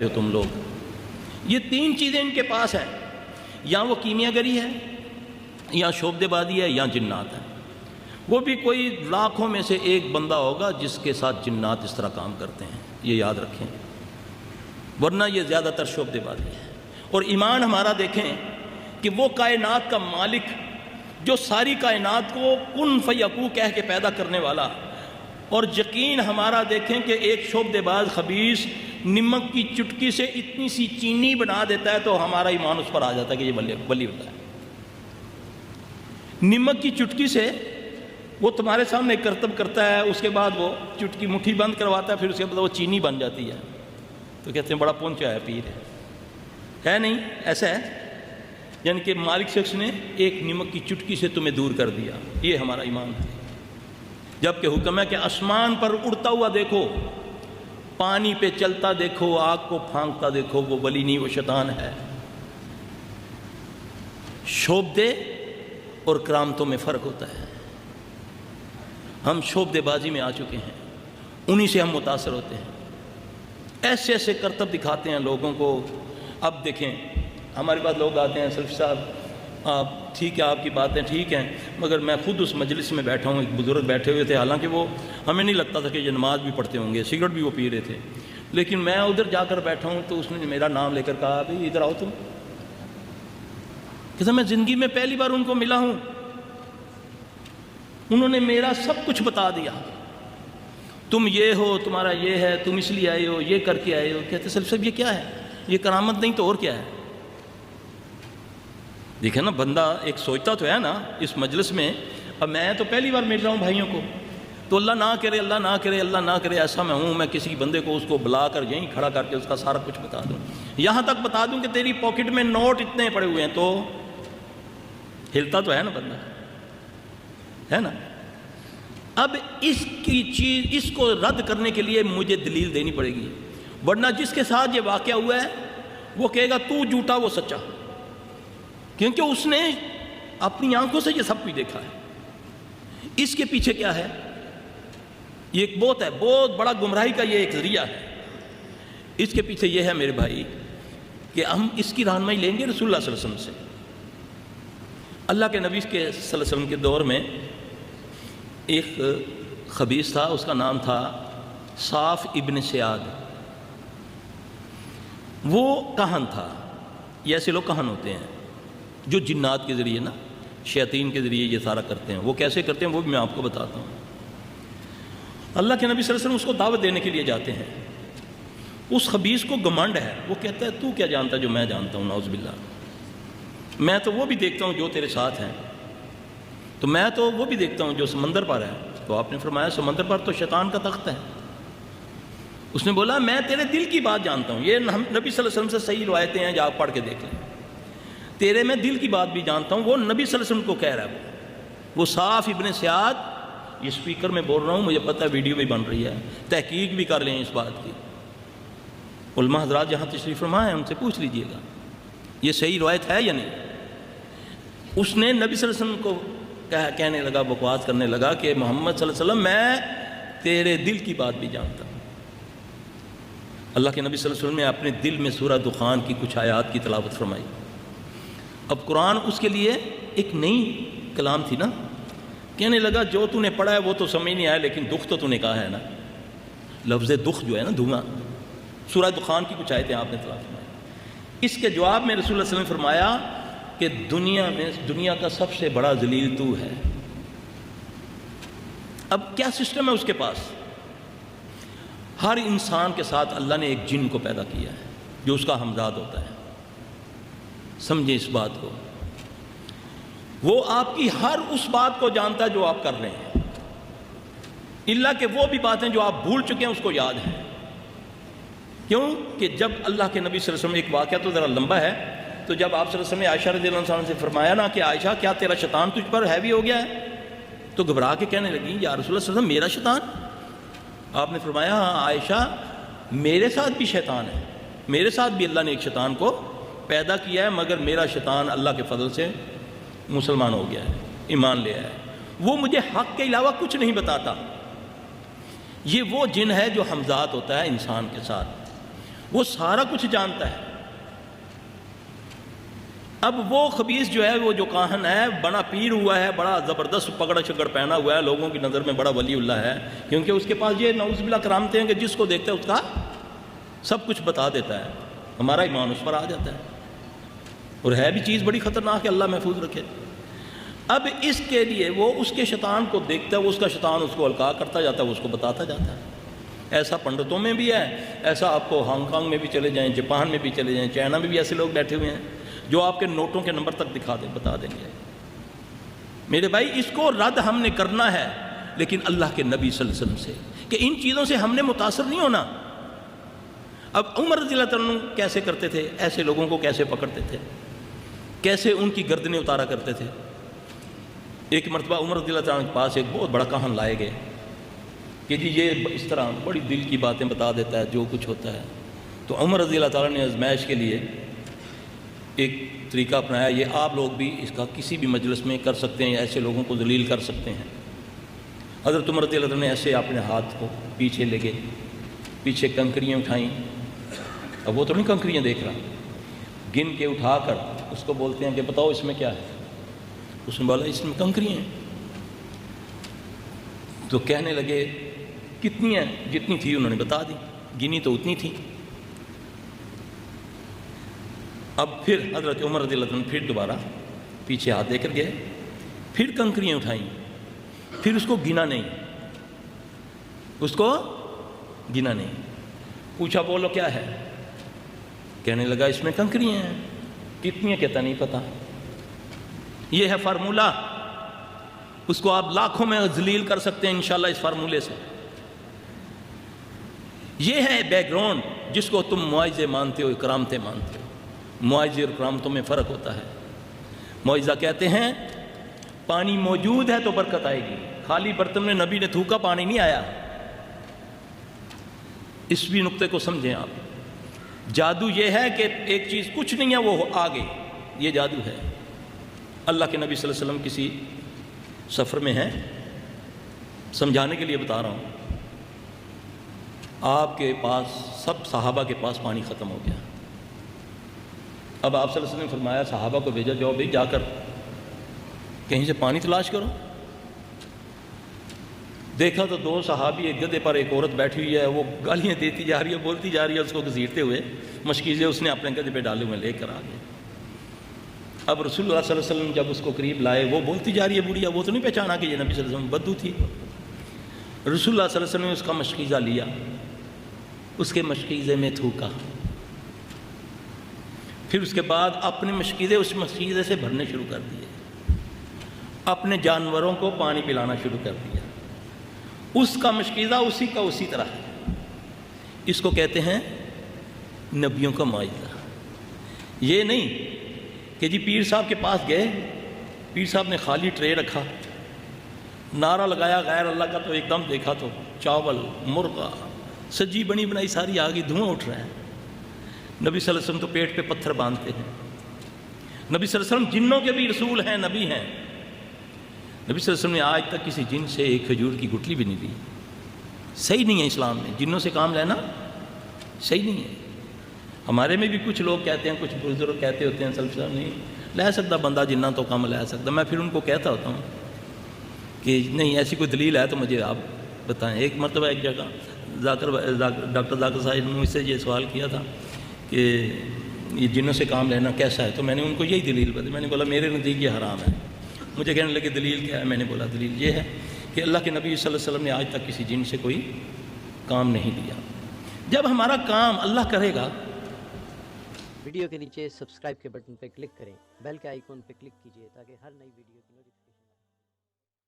ہو تم لوگ. یہ تین چیزیں ان کے پاس ہیں، یا وہ کیمیا گری ہے، یا شعبدے بازی ہے، یا جنات ہے. وہ بھی کوئی لاکھوں میں سے ایک بندہ ہوگا جس کے ساتھ جنات اس طرح کام کرتے ہیں، یہ یاد رکھیں، ورنہ یہ زیادہ تر شعبدے بازی ہے. اور ایمان ہمارا دیکھیں کہ وہ کائنات کا مالک جو ساری کائنات کو کن فیکون کہہ کے پیدا کرنے والا، اور یقین ہمارا دیکھیں کہ ایک شعبدے باز خبیث نمک کی چٹکی سے اتنی سی چینی بنا دیتا ہے تو ہمارا ایمان اس پر آ جاتا ہے کہ یہ ولی ہوتا ہے. نمک کی چٹکی سے وہ تمہارے سامنے کرتب کرتا ہے، اس کے بعد وہ چٹکی مٹھی بند کرواتا ہے، پھر اس کے بعد وہ چینی بن جاتی ہے، تو کہتے ہیں بڑا پہنچا ہے پیر ہے نہیں. ایسا ہے یعنی کہ مالک شخص نے ایک نمک کی چٹکی سے تمہیں دور کر دیا. یہ ہمارا ایمان ہے. جبکہ حکم ہے کہ آسمان پر اڑتا ہوا دیکھو، پانی پہ چلتا دیکھو، آگ کو پھانکتا دیکھو، وہ ولی نہیں، وہ شیطان ہے. شعبدے اور کرامتوں میں فرق ہوتا ہے. ہم شعبدے بازی میں آ چکے ہیں، انہی سے ہم متاثر ہوتے ہیں، ایسے ایسے کرتب دکھاتے ہیں لوگوں کو. اب دیکھیں ہمارے پاس لوگ آتے ہیں، سلفی صاحب آپ ٹھیک ہے، آپ کی باتیں ٹھیک ہیں، مگر میں خود اس مجلس میں بیٹھا ہوں، ایک بزرگ بیٹھے ہوئے تھے، حالانکہ وہ ہمیں نہیں لگتا تھا کہ یہ نماز بھی پڑھتے ہوں گے، سگریٹ بھی وہ پی رہے تھے، لیکن میں ادھر جا کر بیٹھا ہوں تو اس نے میرا نام لے کر کہا بھائی ادھر آؤ تم. کہ میں زندگی میں پہلی بار ان کو ملا ہوں، انہوں نے میرا سب کچھ بتا دیا، تم یہ ہو، تمہارا یہ ہے، تم اس لیے آئے ہو، یہ کر کے آئے ہو. کہتے سلفی صاحب یہ کیا ہے؟ یہ کرامت نہیں تو اور کیا ہے؟ دیکھیں نا، بندہ ایک سوچتا تو ہے نا اس مجلس میں. اب میں تو پہلی بار مل رہا ہوں بھائیوں کو، تو اللہ نہ کرے، اللہ نہ کرے، اللہ نہ کرے ایسا میں ہوں، میں کسی بندے کو اس کو بلا کر یہیں کھڑا کر کے اس کا سارا کچھ بتا دوں، یہاں تک بتا دوں کہ تیری پاکٹ میں نوٹ اتنے پڑے ہوئے ہیں، تو ہلتا تو ہے نا بندہ، ہے نا. اب اس کی چیز، اس کو رد کرنے کے لیے مجھے دلیل دینی پڑے گی، ورنہ جس کے ساتھ یہ واقعہ ہوا ہے وہ کہے گا تو جھوٹا وہ سچا، کیونکہ اس نے اپنی آنکھوں سے یہ سب کچھ دیکھا ہے. اس کے پیچھے کیا ہے؟ یہ ایک بہت بڑا گمراہی کا یہ ایک ذریعہ ہے. اس کے پیچھے یہ ہے میرے بھائی کہ ہم اس کی رہنمائی لیں گے رسول اللہ صلی اللہ علیہ وسلم سے. اللہ کے نبی کے صلی اللہ علیہ وسلم کے دور میں ایک خبیث تھا، اس کا نام تھا صاف ابن سیاد. وہ کہن تھا. یہ ایسے لوگ کہن ہوتے ہیں جو جنات کے ذریعے نا، شیاطین کے ذریعے یہ سارا کرتے ہیں. وہ کیسے کرتے ہیں وہ بھی میں آپ کو بتاتا ہوں. اللہ کے نبی صلی اللہ علیہ وسلم اس کو دعوت دینے کے لیے جاتے ہیں. اس خبیث کو گھمنڈ ہے، وہ کہتا ہے تو کیا جانتا ہے جو میں جانتا ہوں، نعوذ باللہ. میں تو وہ بھی دیکھتا ہوں جو تیرے ساتھ ہیں، تو میں تو وہ بھی دیکھتا ہوں جو سمندر پر ہے. تو آپ نے فرمایا سمندر پر تو شیطان کا تخت ہے. اس نے بولا میں تیرے دل کی بات جانتا ہوں. یہ نبی صلی اللہ علیہ وسلم سے صحیح روایتیں ہیں، جا پڑھ کے دیکھ لیں. تیرے میں دل کی بات بھی جانتا ہوں. وہ نبی صلی اللہ علیہ وسلم کو کہہ رہا ہے. وہ صاف ابن سیاد، یہ سپیکر میں بول رہا ہوں، مجھے پتہ ہے ویڈیو بھی بن رہی ہے، تحقیق بھی کر لیں اس بات کی. علماء حضرات جہاں تشریف فرما ہے ان سے پوچھ لیجئے گا یہ صحیح روایت ہے یا نہیں. اس نے نبی صلی اللہ علیہ وسلم کو کہنے لگا، بکواس کرنے لگا کہ محمد صلی اللہ علیہ وسلم میں تیرے دل کی بات بھی جانتا ہوں. اللہ کے نبی صلی اللہ علیہ وسلم نے اپنے دل میں سورہ دخان کی کچھ آیات کی تلاوت فرمائی. اب قرآن اس کے لیے ایک نئی کلام تھی نا. کہنے لگا جو تو نے پڑھا ہے وہ تو سمجھ نہیں آیا، لیکن دکھ تو نے کہا ہے نا. لفظ دکھ جو ہے نا، دھواں، سورہ دخان کی کچھ آیتیں آپ نے تلاوت فرمائی. اس کے جواب میں رسول اللہ صلی اللہ علیہ وسلم نے فرمایا کہ دنیا کا سب سے بڑا ذلیل تو ہے. اب کیا سسٹم ہے اس کے پاس؟ ہر انسان کے ساتھ اللہ نے ایک جن کو پیدا کیا ہے جو اس کا ہمزاد ہوتا ہے. سمجھیں اس بات کو. وہ آپ کی ہر اس بات کو جانتا ہے جو آپ کر رہے ہیں، اللہ کہ وہ بھی باتیں جو آپ بھول چکے ہیں اس کو یاد ہیں. کیوں کہ جب اللہ کے نبی صلی اللہ علیہ وسلم، ایک واقعہ تو ذرا لمبا ہے، تو جب آپ صلی اللہ علیہ وسلم نے عائشہ رضی اللہ عنہا سے فرمایا نا کہ عائشہ کیا تیرا شیطان تجھ پر ہیوی ہو گیا ہے، تو گھبرا کے کہنے لگی یا رسول اللہ صلی اللہ علیہ وسلم میرا شیطان؟ آپ نے فرمایا ہاں عائشہ، میرے ساتھ بھی شیطان ہے، میرے ساتھ بھی اللہ نے ایک شیطان کو پیدا کیا ہے، مگر میرا شیطان اللہ کے فضل سے مسلمان ہو گیا ہے، ایمان لے آیا ہے. وہ مجھے حق کے علاوہ کچھ نہیں بتاتا. یہ وہ جن ہے جو ہمزاد ہوتا ہے انسان کے ساتھ. وہ سارا کچھ جانتا ہے۔ اب وہ خبیث جو ہے، وہ جو کاہن ہے، بڑا پیر ہوا ہے، بڑا زبردست پگڑ شگڑ پہنا ہوا ہے، لوگوں کی نظر میں بڑا ولی اللہ ہے، کیونکہ اس کے پاس یہ نعوذ باللہ کرامتیں ہیں کہ جس کو دیکھتا ہے اس کا سب کچھ بتا دیتا ہے، ہمارا ایمان اس پر آ جاتا ہے، اور ہے بھی چیز بڑی خطرناک ہے، اللہ محفوظ رکھے۔ اب اس کے لیے وہ اس کے شیطان کو دیکھتا ہے، وہ اس کا شیطان اس کو القاء کرتا جاتا ہے، وہ اس کو بتاتا جاتا ہے۔ ایسا پنڈتوں میں بھی ہے، ایسا آپ کو ہانگ کانگ میں بھی چلے جائیں، جاپان میں بھی چلے جائیں، چائنا میں بھی ایسے لوگ بیٹھے ہوئے ہیں جو آپ کے نوٹوں کے نمبر تک دکھا دیں، بتا دیں گے۔ میرے بھائی، اس کو رد ہم نے کرنا ہے، لیکن اللہ کے نبی صلی اللہ علیہ وسلم سے، کہ ان چیزوں سے ہم نے متاثر نہیں ہونا۔ اب عمر رضی اللہ عنہ کیسے کرتے تھے، ایسے لوگوں کو کیسے پکڑتے تھے، کیسے ان کی گردنیں اتارا کرتے تھے۔ ایک مرتبہ عمر رضی اللہ عنہ کے پاس ایک بہت بڑا کاہن لائے گئے کہ جی یہ اس طرح بڑی دل کی باتیں بتا دیتا ہے، جو کچھ ہوتا ہے۔ تو عمر رضی اللہ تعالیٰ نے آزمائش کے لیے ایک طریقہ اپنایا، یہ آپ لوگ بھی اس کا کسی بھی مجلس میں کر سکتے ہیں، ایسے لوگوں کو ذلیل کر سکتے ہیں۔ حضرت عمر رضی اللہ تعالیٰ نے ایسے اپنے ہاتھ کو پیچھے لے گئے، پیچھے کنکریاں اٹھائیں۔ اب وہ تو نہیں کنکریاں دیکھ رہا، گن کے اٹھا کر اس کو بولتے ہیں کہ بتاؤ اس میں کیا ہے۔ اس نے بولا اس میں کنکریاں ہیں۔ تو کہنے لگے کتنی ہیں؟ جتنی تھی انہوں نے بتا دی، گنی تو اتنی تھی۔ اب پھر حضرت عمر رضی اللہ عنہ پھر دوبارہ پیچھے ہاتھ دے کر گئے، پھر کنکریاں اٹھائیں، پھر اس کو گنا نہیں، اس کو گنا نہیں۔ پوچھا بولو کیا ہے؟ کہنے لگا اس میں کنکریاں ہیں۔ کتنی ہیں؟ کہتا نہیں پتہ۔ یہ ہے فارمولہ، اس کو آپ لاکھوں میں ذلیل کر سکتے ہیں انشاءاللہ اس فارمولے سے۔ یہ ہے بیک گراؤنڈ جس کو تم معاوضے مانتے ہو، کرامتیں مانتے ہو۔ معاوضے اور کرامتوں میں فرق ہوتا ہے۔ معاوضہ کہتے ہیں پانی موجود ہے تو برکت آئے گی، خالی برتن میں نبی نے تھوکا پانی نہیں آیا۔ اس بھی نقطے کو سمجھیں آپ۔ جادو یہ ہے کہ ایک چیز کچھ نہیں ہے وہ آ گئی، یہ جادو ہے۔ اللہ کے نبی صلی اللہ علیہ وسلم کسی سفر میں ہیں، سمجھانے کے لیے بتا رہا ہوں، آپ کے پاس سب صحابہ کے پاس پانی ختم ہو گیا۔ اب آپ صلی اللہ علیہ وسلم نے فرمایا صحابہ کو بھیجا، جاؤ بھائی جا کر کہیں سے پانی تلاش کرو۔ دیکھا تو دو صحابی، ایک گدھے پر ایک عورت بیٹھی ہوئی ہے، وہ گالیاں دیتی جا رہی ہے، بولتی جا رہی ہے، اس کو گھسیٹتے ہوئے مشکیزیں اس نے اپنے گدھے پہ ڈالے ہوئے لے کر آ گئے۔ اب رسول اللہ صلی اللہ علیہ وسلم جب اس کو قریب لائے، وہ بولتی جا رہی ہے بوڑھیا، وہ تو نہیں پہچانا کہ یہ نبی صلی اللہ علیہ وسلم، بدو تھی۔ رسول اللہ صلی اللہ علیہ وسلم نے اس کا مشکیزہ لیا، اس کے مشکیزے میں تھوکا، پھر اس کے بعد اپنے مشکیزے اس مشکیزے سے بھرنے شروع کر دیے، اپنے جانوروں کو پانی پلانا شروع کر دیا۔ اس کا مشکیزہ اسی کا اسی طرح ہے۔ اس کو کہتے ہیں نبیوں کا معجزہ۔ یہ نہیں کہ جی پیر صاحب کے پاس گئے، پیر صاحب نے خالی ٹرے رکھا، نعرہ لگایا غیر اللہ کا، تو ایک دم دیکھا تو چاول، مرغا، سجی بنی بنائی ساری آ گئی، دھواں اٹھ رہا ہے۔ نبی صلی اللہ علیہ وسلم تو پیٹ پہ پتھر باندھتے ہیں۔ نبی صلی اللہ علیہ وسلم جنوں کے بھی رسول ہیں، نبی ہیں۔ نبی صلی اللہ علیہ وسلم نے آج تک کسی جن سے ایک کھجور کی گٹلی بھی نہیں لی۔ صحیح نہیں ہے اسلام میں، جنوں سے کام لینا صحیح نہیں ہے۔ ہمارے میں بھی کچھ لوگ کہتے ہیں، کچھ بزرگ کہتے ہوتے ہیں صلی نہیں لے سکتا بندہ جنہ تو کم لے سکتا۔ میں پھر ان کو کہتا ہوتا ہوں کہ نہیں، ایسی کوئی دلیل ہے تو مجھے آپ بتائیں۔ ایک مرتبہ ایک جگہ ڈاکٹر ذاکر صاحب نے مجھ سے یہ سوال کیا تھا کہ یہ جنوں سے کام لینا کیسا ہے، تو میں نے ان کو یہی دلیل بتائی۔ میں نے بولا میرے نزدیک یہ حرام ہے۔ مجھے کہنے لگے دلیل کیا ہے؟ میں نے بولا دلیل یہ ہے کہ اللہ کے نبی صلی اللہ علیہ وسلم نے آج تک کسی جن سے کوئی کام نہیں لیا۔ جب ہمارا کام اللہ کرے گا۔ ویڈیو کے نیچے سبسکرائب کے بٹن پہ کلک کریں، بیل کے آئیکن پہ کلک کیجئے تاکہ ہر نئی ویڈیو کی نوٹیفیکیشن